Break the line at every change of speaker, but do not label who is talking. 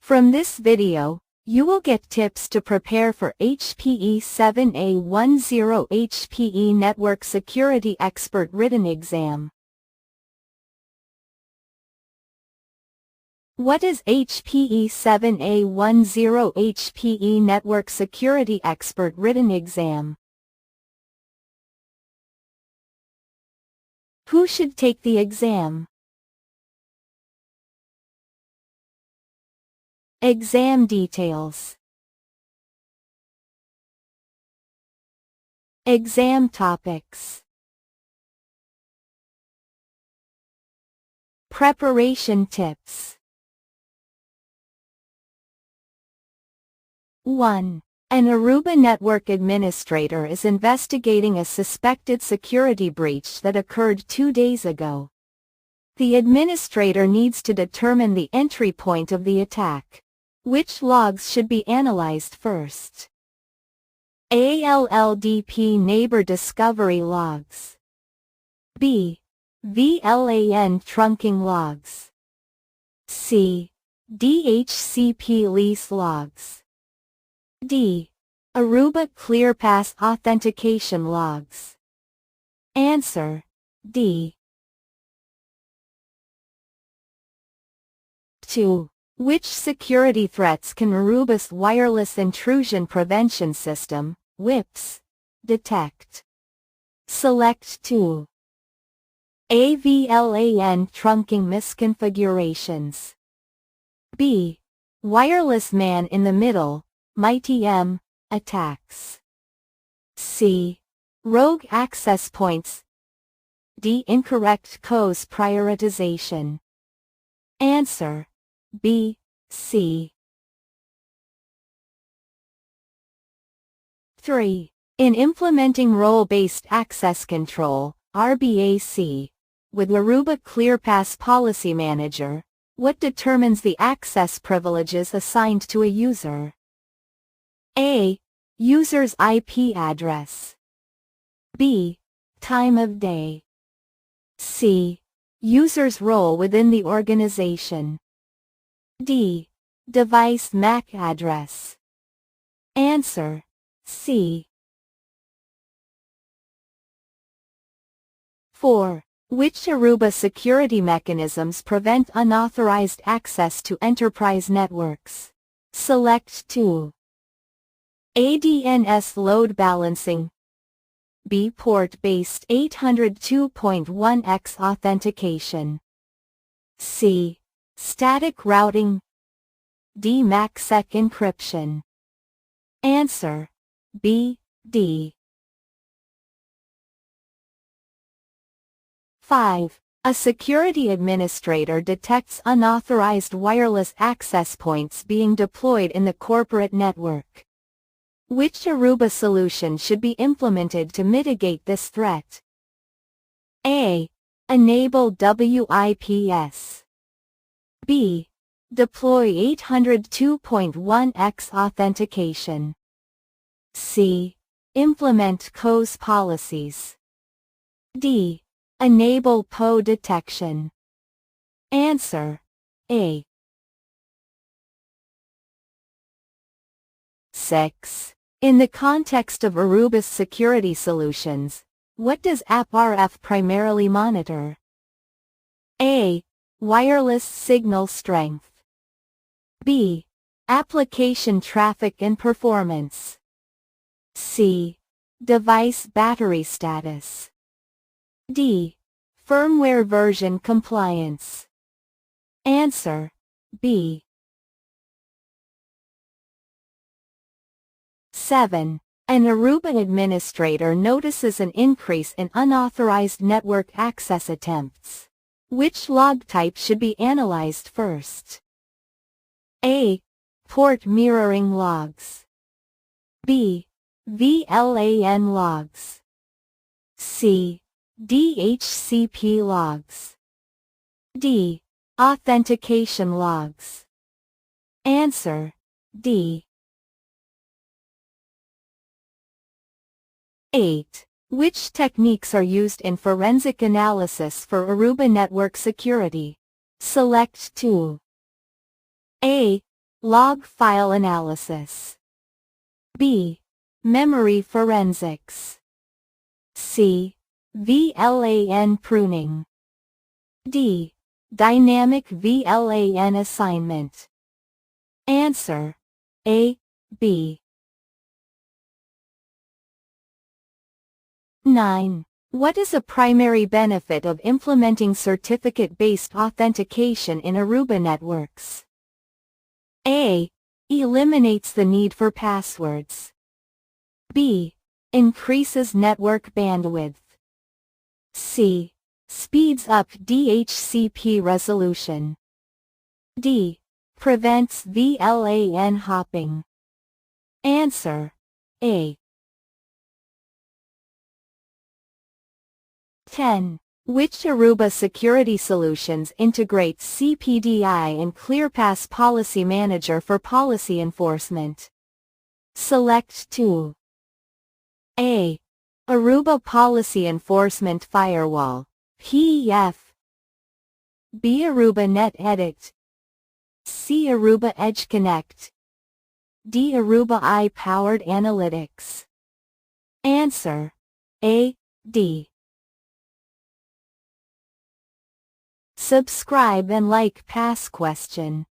From this video, you will get tips to prepare for HPE7-A10 HPE Network Security Expert Written Exam. What is HPE7-A10 HPE Network Security Expert Written Exam? Who should take the exam? Exam details. Exam topics. Preparation tips. 1. An Aruba network administrator is investigating a suspected security breach that occurred 2 days ago. The administrator needs to determine the entry point of the attack. Which logs should be analyzed first? ALLDP neighbor discovery logs. B. VLAN trunking logs. C. DHCP lease logs. D. Aruba ClearPass authentication logs. Answer: D. 2. Which security threats can Aruba's Wireless Intrusion Prevention System, WIPS, detect? Select 2. A. VLAN trunking misconfigurations. B. Wireless man-in-the-middle, MITM, attacks. C. Rogue access points. D. Incorrect COS prioritization. Answer: B, C. 3. In implementing role-based access control, RBAC, with Aruba ClearPass Policy Manager, what determines the access privileges assigned to a user? A. User's IP address. B. Time of day. C. User's role within the organization. D. Device MAC address. Answer: C. 4. Which Aruba security mechanisms prevent unauthorized access to enterprise networks? Select 2. A. DNS load balancing. B. Port-based 802.1x authentication. C. Static routing. D. MACsec encryption. Answer: B, D. 5. A security administrator detects unauthorized wireless access points being deployed in the corporate network. Which Aruba solution should be implemented to mitigate this threat? A. Enable WIPS. B. Deploy 802.1x authentication. C. Implement COS policies. D. Enable PO detection. Answer: A. 6. In the context of Aruba's security solutions, what does AppRF primarily monitor? A. Wireless signal strength. B. Application traffic and performance. C. Device battery status. D. Firmware version compliance. Answer: B. 7. An Aruba administrator notices an increase in unauthorized network access attempts. Which log type should be analyzed first? A. Port mirroring logs. B. VLAN logs. C. DHCP logs. D. Authentication logs. Answer: D. 8. Which techniques are used in forensic analysis for Aruba network security? Select 2. A. Log file analysis. B. Memory forensics. C. VLAN pruning. D. Dynamic VLAN assignment. Answer: A, B. 9. What is a primary benefit of implementing certificate-based authentication in Aruba networks? A. Eliminates the need for passwords. B. Increases network bandwidth. C. Speeds up DHCP resolution. D. Prevents VLAN hopping. Answer: A. 10. Which Aruba security solutions integrates CPDI and ClearPass Policy Manager for policy enforcement? Select 2. A. Aruba Policy Enforcement Firewall, PEF. B. Aruba Net Edit. C. Aruba Edge Connect. D. Aruba AI-powered analytics. Answer: A, D. Subscribe and like past question.